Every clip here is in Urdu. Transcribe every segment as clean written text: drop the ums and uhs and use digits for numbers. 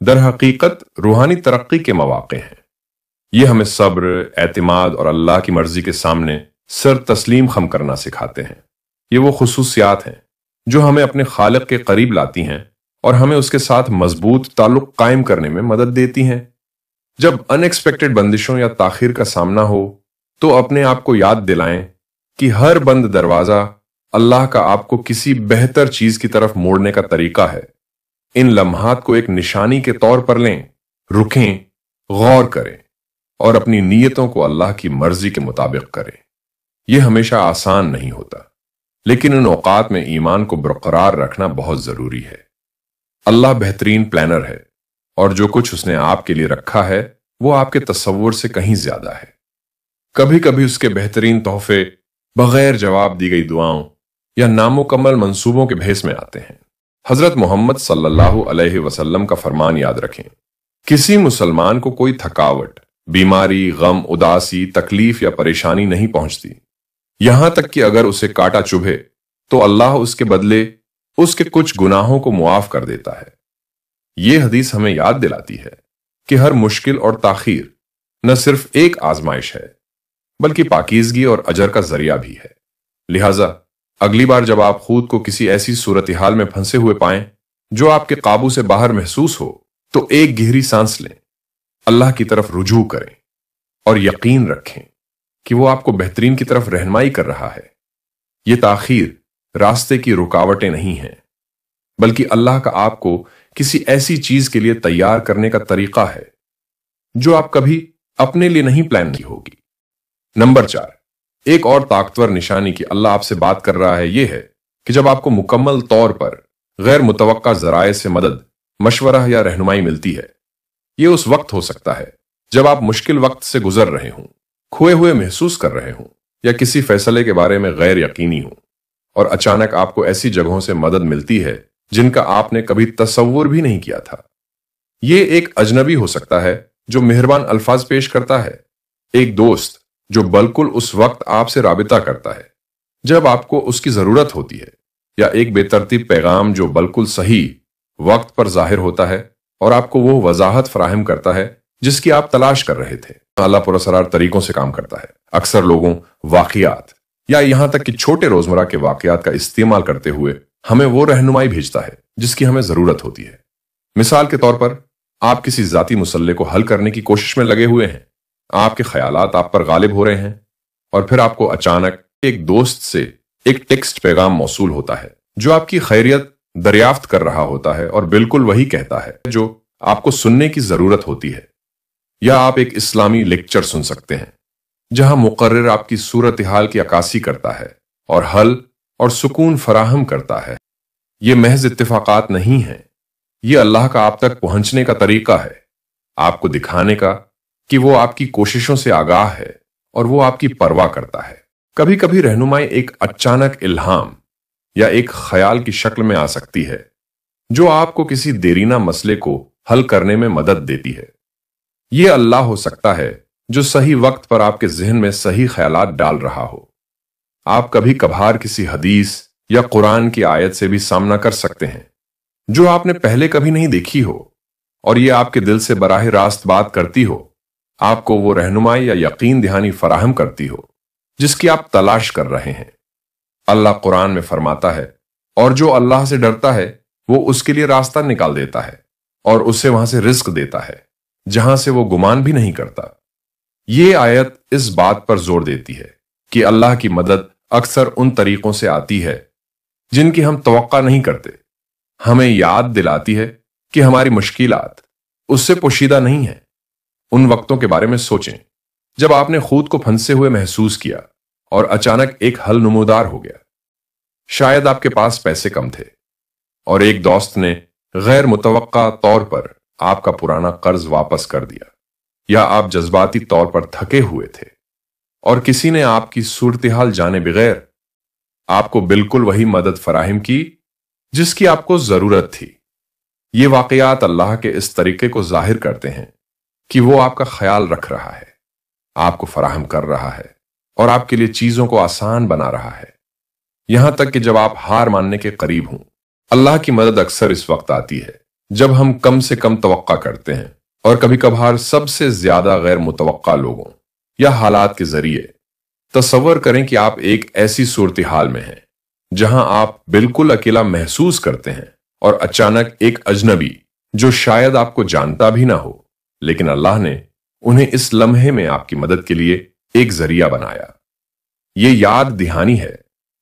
در حقیقت روحانی ترقی کے مواقع ہیں۔ یہ ہمیں صبر، اعتماد اور اللہ کی مرضی کے سامنے سر تسلیم خم کرنا سکھاتے ہیں۔ یہ وہ خصوصیات ہیں جو ہمیں اپنے خالق کے قریب لاتی ہیں اور ہمیں اس کے ساتھ مضبوط تعلق قائم کرنے میں مدد دیتی ہیں۔ جب ان ایکسپیکٹڈ بندشوں یا تاخیر کا سامنا ہو تو اپنے آپ کو یاد دلائیں کہ ہر بند دروازہ اللہ کا آپ کو کسی بہتر چیز کی طرف موڑنے کا طریقہ ہے۔ ان لمحات کو ایک نشانی کے طور پر لیں، رکیں، غور کریں اور اپنی نیتوں کو اللہ کی مرضی کے مطابق کریں۔ یہ ہمیشہ آسان نہیں ہوتا، لیکن ان اوقات میں ایمان کو برقرار رکھنا بہت ضروری ہے۔ اللہ بہترین پلانر ہے اور جو کچھ اس نے آپ کے لیے رکھا ہے وہ آپ کے تصور سے کہیں زیادہ ہے۔ کبھی کبھی اس کے بہترین تحفے بغیر جواب دی گئی دعاؤں یا نامکمل منصوبوں کے بھیس میں آتے ہیں۔ حضرت محمد صلی اللہ علیہ وسلم کا فرمان یاد رکھیں، کسی مسلمان کو کوئی تھکاوٹ، بیماری، غم، اداسی، تکلیف یا پریشانی نہیں پہنچتی، یہاں تک کہ اگر اسے کاٹا چبھے تو اللہ اس کے بدلے اس کے کچھ گناہوں کو معاف کر دیتا ہے۔ یہ حدیث ہمیں یاد دلاتی ہے کہ ہر مشکل اور تاخیر نہ صرف ایک آزمائش ہے بلکہ پاکیزگی اور اجر کا ذریعہ بھی ہے۔ لہٰذا اگلی بار جب آپ خود کو کسی ایسی صورتحال میں پھنسے ہوئے پائیں جو آپ کے قابو سے باہر محسوس ہو تو ایک گہری سانس لیں، اللہ کی طرف رجوع کریں اور یقین رکھیں کہ وہ آپ کو بہترین کی طرف رہنمائی کر رہا ہے۔ یہ تاخیر راستے کی رکاوٹیں نہیں ہیں بلکہ اللہ کا آپ کو کسی ایسی چیز کے لیے تیار کرنے کا طریقہ ہے جو آپ کبھی اپنے لیے نہیں پلان کی ہوگی۔ نمبر 4، ایک اور طاقتور نشانی کہ اللہ آپ سے بات کر رہا ہے یہ ہے کہ جب آپ کو مکمل طور پر غیر متوقع ذرائع سے مدد، مشورہ یا رہنمائی ملتی ہے۔ یہ اس وقت ہو سکتا ہے جب آپ مشکل وقت سے گزر رہے ہوں، کھوئے ہوئے محسوس کر رہے ہوں یا کسی فیصلے کے بارے میں غیر یقینی ہوں، اور اچانک آپ کو ایسی جگہوں سے مدد ملتی ہے جن کا آپ نے کبھی تصور بھی نہیں کیا تھا۔ یہ ایک اجنبی ہو سکتا ہے جو مہربان الفاظ پیش کرتا ہے، ایک دوست جو بالکل اس وقت آپ سے رابطہ کرتا ہے جب آپ کو اس کی ضرورت ہوتی ہے، یا ایک بے ترتیب پیغام جو بالکل صحیح وقت پر ظاہر ہوتا ہے اور آپ کو وہ وضاحت فراہم کرتا ہے جس کی آپ تلاش کر رہے تھے۔ اللہ پراسرار طریقوں سے کام کرتا ہے، اکثر لوگوں، واقعات یا یہاں تک کہ چھوٹے روزمرہ کے واقعات کا استعمال کرتے ہوئے ہمیں وہ رہنمائی بھیجتا ہے جس کی ہمیں ضرورت ہوتی ہے۔ مثال کے طور پر آپ کسی ذاتی مسئلے کو حل کرنے کی کوشش میں لگے ہوئے ہیں، آپ کے خیالات آپ پر غالب ہو رہے ہیں اور پھر آپ کو اچانک ایک دوست سے ایک ٹیکسٹ پیغام موصول ہوتا ہے جو آپ کی خیریت دریافت کر رہا ہوتا ہے اور بالکل وہی کہتا ہے جو آپ کو سننے کی ضرورت ہوتی ہے۔ یا آپ ایک اسلامی لیکچر سن سکتے ہیں جہاں مقرر آپ کی صورتحال کی عکاسی کرتا ہے اور حل اور سکون فراہم کرتا ہے۔ یہ محض اتفاقات نہیں ہیں، یہ اللہ کا آپ تک پہنچنے کا طریقہ ہے، آپ کو دکھانے کا کہ وہ آپ کی کوششوں سے آگاہ ہے اور وہ آپ کی پرواہ کرتا ہے۔ کبھی کبھی رہنمائی ایک اچانک الہام یا ایک خیال کی شکل میں آ سکتی ہے جو آپ کو کسی دیرینہ مسئلے کو حل کرنے میں مدد دیتی ہے۔ یہ اللہ ہو سکتا ہے جو صحیح وقت پر آپ کے ذہن میں صحیح خیالات ڈال رہا ہو۔ آپ کبھی کبھار کسی حدیث یا قرآن کی آیت سے بھی سامنا کر سکتے ہیں جو آپ نے پہلے کبھی نہیں دیکھی ہو، اور یہ آپ کے دل سے براہ راست بات کرتی ہو، آپ کو وہ رہنمائی یا یقین دہانی فراہم کرتی ہو جس کی آپ تلاش کر رہے ہیں۔ اللہ قرآن میں فرماتا ہے، اور جو اللہ سے ڈرتا ہے وہ اس کے لیے راستہ نکال دیتا ہے اور اسے وہاں سے رزق دیتا ہے جہاں سے وہ گمان بھی نہیں کرتا۔ یہ آیت اس بات پر زور دیتی ہے کہ اللہ کی مدد اکثر ان طریقوں سے آتی ہے جن کی ہم توقع نہیں کرتے۔ ہمیں یاد دلاتی ہے کہ ہماری مشکلات اس سے پوشیدہ نہیں ہیں۔ ان وقتوں کے بارے میں سوچیں جب آپ نے خود کو پھنسے ہوئے محسوس کیا اور اچانک ایک حل نمودار ہو گیا۔ شاید آپ کے پاس پیسے کم تھے اور ایک دوست نے غیر متوقع طور پر آپ کا پرانا قرض واپس کر دیا، یا آپ جذباتی طور پر تھکے ہوئے تھے اور کسی نے آپ کی صورتحال جانے بغیر آپ کو بالکل وہی مدد فراہم کی جس کی آپ کو ضرورت تھی۔ یہ واقعات اللہ کے اس طریقے کو ظاہر کرتے ہیں کہ وہ آپ کا خیال رکھ رہا ہے، آپ کو فراہم کر رہا ہے اور آپ کے لیے چیزوں کو آسان بنا رہا ہے، یہاں تک کہ جب آپ ہار ماننے کے قریب ہوں۔ اللہ کی مدد اکثر اس وقت آتی ہے جب ہم کم سے کم توقع کرتے ہیں اور کبھی کبھار سب سے زیادہ غیر متوقع لوگوں یا حالات کے ذریعے، تصور کریں کہ آپ ایک ایسی صورتحال میں ہیں جہاں آپ بالکل اکیلا محسوس کرتے ہیں اور اچانک ایک اجنبی جو شاید آپ کو جانتا بھی نہ ہو، لیکن اللہ نے انہیں اس لمحے میں آپ کی مدد کے لیے ایک ذریعہ بنایا۔ یہ یاد دہانی ہے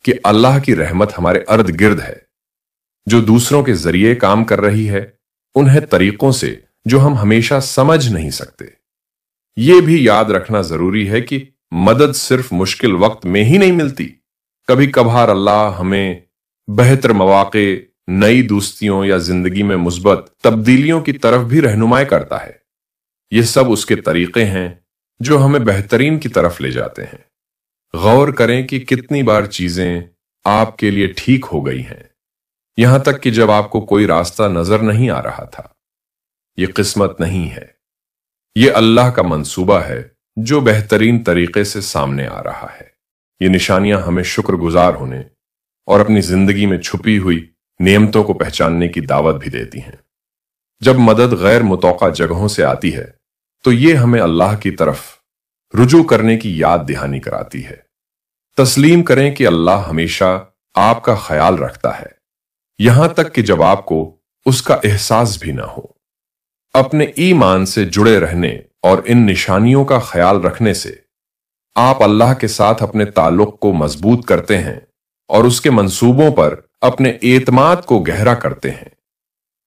کہ اللہ کی رحمت ہمارے ارد گرد ہے، جو دوسروں کے ذریعے کام کر رہی ہے، انہیں طریقوں سے جو ہم ہمیشہ سمجھ نہیں سکتے۔ یہ بھی یاد رکھنا ضروری ہے کہ مدد صرف مشکل وقت میں ہی نہیں ملتی، کبھی کبھار اللہ ہمیں بہتر مواقع، نئی دوستیوں یا زندگی میں مثبت تبدیلیوں کی طرف بھی رہنمائی کرتا ہے۔ یہ سب اس کے طریقے ہیں جو ہمیں بہترین کی طرف لے جاتے ہیں۔ غور کریں کہ کتنی بار چیزیں آپ کے لیے ٹھیک ہو گئی ہیں، یہاں تک کہ جب آپ کو کوئی راستہ نظر نہیں آ رہا تھا۔ یہ قسمت نہیں ہے، یہ اللہ کا منصوبہ ہے جو بہترین طریقے سے سامنے آ رہا ہے۔ یہ نشانیاں ہمیں شکر گزار ہونے اور اپنی زندگی میں چھپی ہوئی نعمتوں کو پہچاننے کی دعوت بھی دیتی ہیں۔ جب مدد غیر متوقع جگہوں سے آتی ہے تو یہ ہمیں اللہ کی طرف رجوع کرنے کی یاد دہانی کراتی ہے۔ تسلیم کریں کہ اللہ ہمیشہ آپ کا خیال رکھتا ہے، یہاں تک کہ جب آپ کو اس کا احساس بھی نہ ہو۔ اپنے ایمان سے جڑے رہنے اور ان نشانیوں کا خیال رکھنے سے آپ اللہ کے ساتھ اپنے تعلق کو مضبوط کرتے ہیں اور اس کے منصوبوں پر اپنے اعتماد کو گہرا کرتے ہیں۔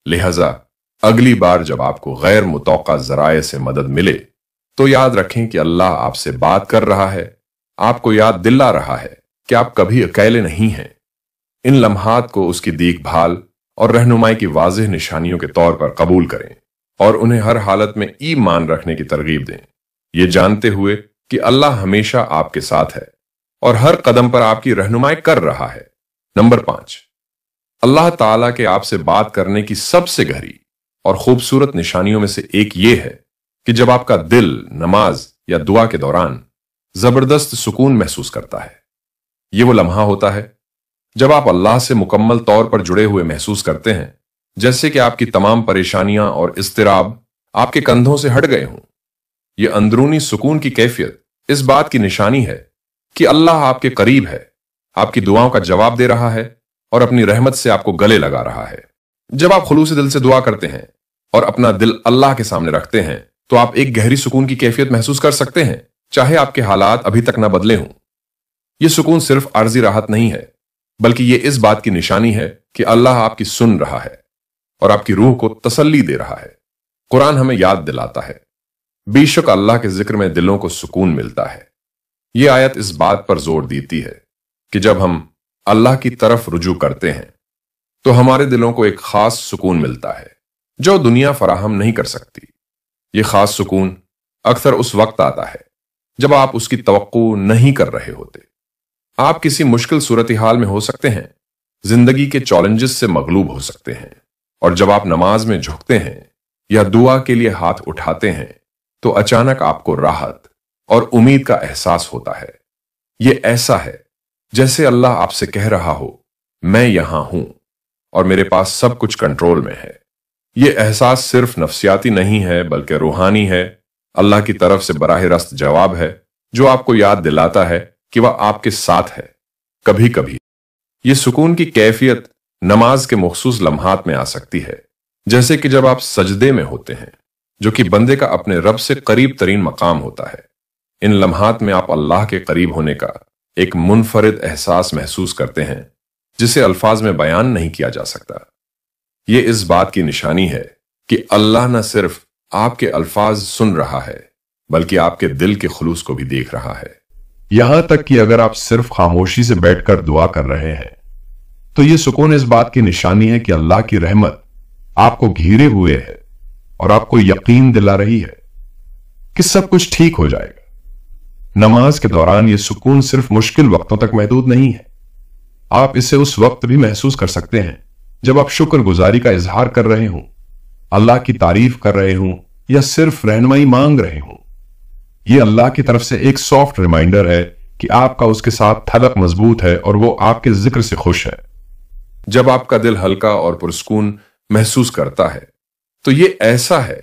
لہذا اگلی بار جب آپ کو غیر متوقع ذرائع سے مدد ملے تو یاد رکھیں کہ اللہ آپ سے بات کر رہا ہے، آپ کو یاد دلا رہا ہے کہ آپ کبھی اکیلے نہیں ہیں۔ ان لمحات کو اس کی دیکھ بھال اور رہنمائی کی واضح نشانیوں کے طور پر قبول کریں اور انہیں ہر حالت میں ایمان رکھنے کی ترغیب دیں، یہ جانتے ہوئے کہ اللہ ہمیشہ آپ کے ساتھ ہے اور ہر قدم پر آپ کی رہنمائی کر رہا ہے۔ نمبر 5، اللہ تعالیٰ کے آپ سے بات کرنے کی سب سے گہری اور خوبصورت نشانیوں میں سے ایک یہ ہے کہ جب آپ کا دل نماز یا دعا کے دوران زبردست سکون محسوس کرتا ہے۔ یہ وہ لمحہ ہوتا ہے جب آپ اللہ سے مکمل طور پر جڑے ہوئے محسوس کرتے ہیں، جیسے کہ آپ کی تمام پریشانیاں اور اضطراب آپ کے کندھوں سے ہٹ گئے ہوں۔ یہ اندرونی سکون کی کیفیت اس بات کی نشانی ہے کہ اللہ آپ کے قریب ہے، آپ کی دعاؤں کا جواب دے رہا ہے اور اپنی رحمت سے آپ کو گلے لگا رہا ہے۔ جب آپ خلوص دل سے دعا کرتے ہیں اور اپنا دل اللہ کے سامنے رکھتے ہیں تو آپ ایک گہری سکون کی کیفیت محسوس کر سکتے ہیں، چاہے آپ کے حالات ابھی تک نہ بدلے ہوں۔ یہ سکون صرف عارضی راحت نہیں ہے، بلکہ یہ اس بات کی نشانی ہے کہ اللہ آپ کی سن رہا ہے اور آپ کی روح کو تسلی دے رہا ہے۔ قرآن ہمیں یاد دلاتا ہے، بے شک اللہ کے ذکر میں دلوں کو سکون ملتا ہے۔ یہ آیت اس بات پر زور دیتی ہے کہ جب ہم اللہ کی طرف رجوع کرتے ہیں تو ہمارے دلوں کو ایک خاص سکون ملتا ہے جو دنیا فراہم نہیں کر سکتی۔ یہ خاص سکون اکثر اس وقت آتا ہے جب آپ اس کی توقع نہیں کر رہے ہوتے۔ آپ کسی مشکل صورتحال میں ہو سکتے ہیں، زندگی کے چیلنجز سے مغلوب ہو سکتے ہیں، اور جب آپ نماز میں جھکتے ہیں یا دعا کے لیے ہاتھ اٹھاتے ہیں تو اچانک آپ کو راحت اور امید کا احساس ہوتا ہے۔ یہ ایسا ہے جیسے اللہ آپ سے کہہ رہا ہو، میں یہاں ہوں اور میرے پاس سب کچھ کنٹرول میں ہے۔ یہ احساس صرف نفسیاتی نہیں ہے بلکہ روحانی ہے، اللہ کی طرف سے براہ راست جواب ہے جو آپ کو یاد دلاتا ہے کہ وہ آپ کے ساتھ ہے۔ کبھی کبھی یہ سکون کی کیفیت نماز کے مخصوص لمحات میں آ سکتی ہے، جیسے کہ جب آپ سجدے میں ہوتے ہیں، جو کہ بندے کا اپنے رب سے قریب ترین مقام ہوتا ہے۔ ان لمحات میں آپ اللہ کے قریب ہونے کا ایک منفرد احساس محسوس کرتے ہیں جسے الفاظ میں بیان نہیں کیا جا سکتا۔ یہ اس بات کی نشانی ہے کہ اللہ نہ صرف آپ کے الفاظ سن رہا ہے بلکہ آپ کے دل کے خلوص کو بھی دیکھ رہا ہے۔ یہاں تک کہ اگر آپ صرف خاموشی سے بیٹھ کر دعا کر رہے ہیں تو یہ سکون اس بات کی نشانی ہے کہ اللہ کی رحمت آپ کو گھیرے ہوئے ہے اور آپ کو یقین دلا رہی ہے کہ سب کچھ ٹھیک ہو جائے گا۔ نماز کے دوران یہ سکون صرف مشکل وقتوں تک محدود نہیں ہے، آپ اسے اس وقت بھی محسوس کر سکتے ہیں جب آپ شکر گزاری کا اظہار کر رہے ہوں، اللہ کی تعریف کر رہے ہوں یا صرف رہنمائی مانگ رہے ہوں۔ یہ اللہ کی طرف سے ایک سافٹ ریمائنڈر ہے کہ آپ کا اس کے ساتھ تعلق مضبوط ہے اور وہ آپ کے ذکر سے خوش ہے۔ جب آپ کا دل ہلکا اور پرسکون محسوس کرتا ہے تو یہ ایسا ہے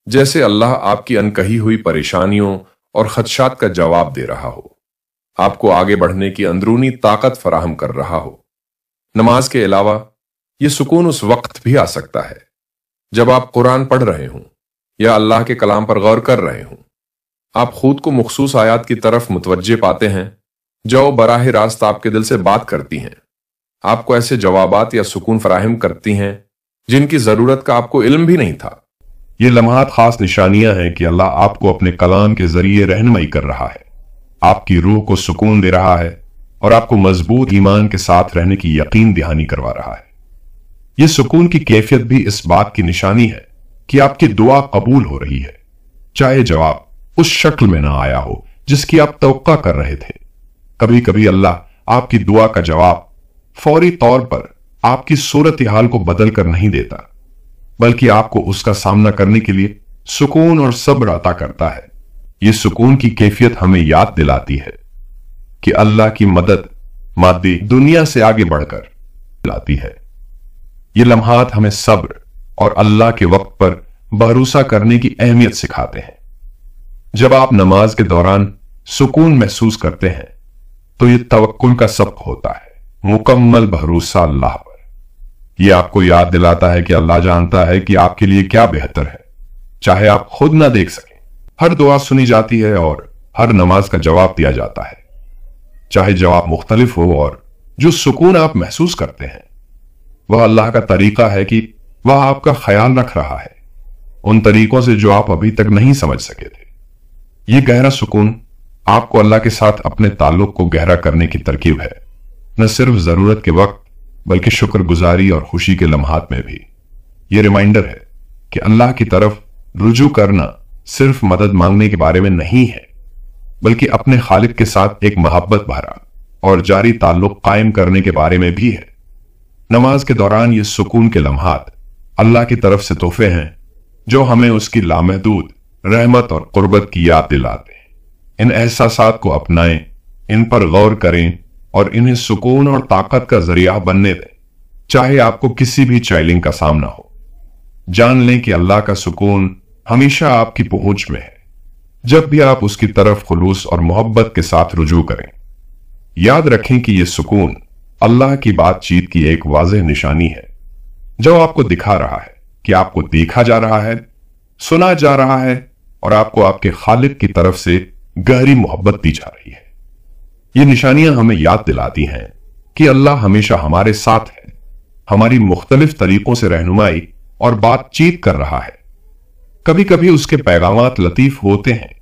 جیسے اللہ آپ کی انکہی ہوئی پریشانیوں اور خدشات کا جواب دے رہا ہو، آپ کو آگے بڑھنے کی اندرونی طاقت فراہم کر رہا ہو۔ نماز کے علاوہ یہ سکون اس وقت بھی آ سکتا ہے جب آپ قرآن پڑھ رہے ہوں یا اللہ کے کلام پر غور کر رہے ہوں۔ آپ خود کو مخصوص آیات کی طرف متوجہ پاتے ہیں جو براہ راست آپ کے دل سے بات کرتی ہیں، آپ کو ایسے جوابات یا سکون فراہم کرتی ہیں جن کی ضرورت کا آپ کو علم بھی نہیں تھا۔ یہ لمحات خاص نشانیاں ہیں کہ اللہ آپ کو اپنے کلام کے ذریعے رہنمائی کر رہا ہے، آپ کی روح کو سکون دے رہا ہے اور آپ کو مضبوط ایمان کے ساتھ رہنے کی یقین دہانی کروا رہا ہے۔ یہ سکون کی کیفیت بھی اس بات کی نشانی ہے کہ آپ کی دعا قبول ہو رہی ہے، چاہے جواب اس شکل میں نہ آیا ہو جس کی آپ توقع کر رہے تھے۔ کبھی کبھی اللہ آپ کی دعا کا جواب فوری طور پر آپ کی صورتحال کو بدل کر نہیں دیتا، بلکہ آپ کو اس کا سامنا کرنے کے لیے سکون اور صبر عطا کرتا ہے۔ یہ سکون کی کیفیت ہمیں یاد دلاتی ہے کہ اللہ کی مدد مادی دنیا سے آگے بڑھ کر لاتی ہے۔ یہ لمحات ہمیں صبر اور اللہ کے وقت پر بھروسہ کرنے کی اہمیت سکھاتے ہیں۔ جب آپ نماز کے دوران سکون محسوس کرتے ہیں تو یہ توکل کا سبق ہوتا ہے، مکمل بھروسہ اللہ پر۔ یہ آپ کو یاد دلاتا ہے کہ اللہ جانتا ہے کہ آپ کے لیے کیا بہتر ہے، چاہے آپ خود نہ دیکھ سکیں۔ ہر دعا سنی جاتی ہے اور ہر نماز کا جواب دیا جاتا ہے، چاہے جواب مختلف ہو، اور جو سکون آپ محسوس کرتے ہیں وہ اللہ کا طریقہ ہے کہ وہ آپ کا خیال رکھ رہا ہے ان طریقوں سے جو آپ ابھی تک نہیں سمجھ سکے تھے۔ یہ گہرا سکون آپ کو اللہ کے ساتھ اپنے تعلق کو گہرا کرنے کی ترکیب ہے، نہ صرف ضرورت کے وقت بلکہ شکر گزاری اور خوشی کے لمحات میں بھی۔ یہ ریمائنڈر ہے کہ اللہ کی طرف رجوع کرنا صرف مدد مانگنے کے بارے میں نہیں ہے، بلکہ اپنے خالق کے ساتھ ایک محبت بھرا اور جاری تعلق قائم کرنے کے بارے میں بھی ہے۔ نماز کے دوران یہ سکون کے لمحات اللہ کی طرف سے تحفے ہیں جو ہمیں اس کی لامحدود رحمت اور قربت کی یاد دلاتے ہیں۔ ان احساسات کو اپنائیں، ان پر غور کریں اور انہیں سکون اور طاقت کا ذریعہ بننے دیں، چاہے آپ کو کسی بھی چیلنج کا سامنا ہو۔ جان لیں کہ اللہ کا سکون ہمیشہ آپ کی پہنچ میں ہے جب بھی آپ اس کی طرف خلوص اور محبت کے ساتھ رجوع کریں۔ یاد رکھیں کہ یہ سکون اللہ کی بات چیت کی ایک واضح نشانی ہے جو آپ کو دکھا رہا ہے کہ آپ کو دیکھا جا رہا ہے، سنا جا رہا ہے اور آپ کو آپ کے خالق کی طرف سے گہری محبت دی جا رہی ہے۔ یہ نشانیاں ہمیں یاد دلاتی ہیں کہ اللہ ہمیشہ ہمارے ساتھ ہے، ہماری مختلف طریقوں سے رہنمائی اور بات چیت کر رہا ہے۔ کبھی کبھی اس کے پیغامات لطیف ہوتے ہیں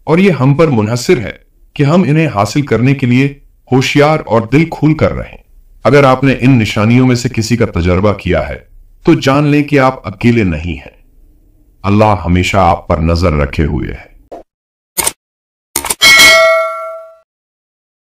اور یہ ہم پر منحصر ہے کہ ہم انہیں حاصل کرنے کے لیے ہوشیار اور دل کھول کر رہیں۔ اگر آپ نے ان نشانیوں میں سے کسی کا تجربہ کیا ہے تو جان لیں کہ آپ اکیلے نہیں ہیں، اللہ ہمیشہ آپ پر نظر رکھے ہوئے ہے۔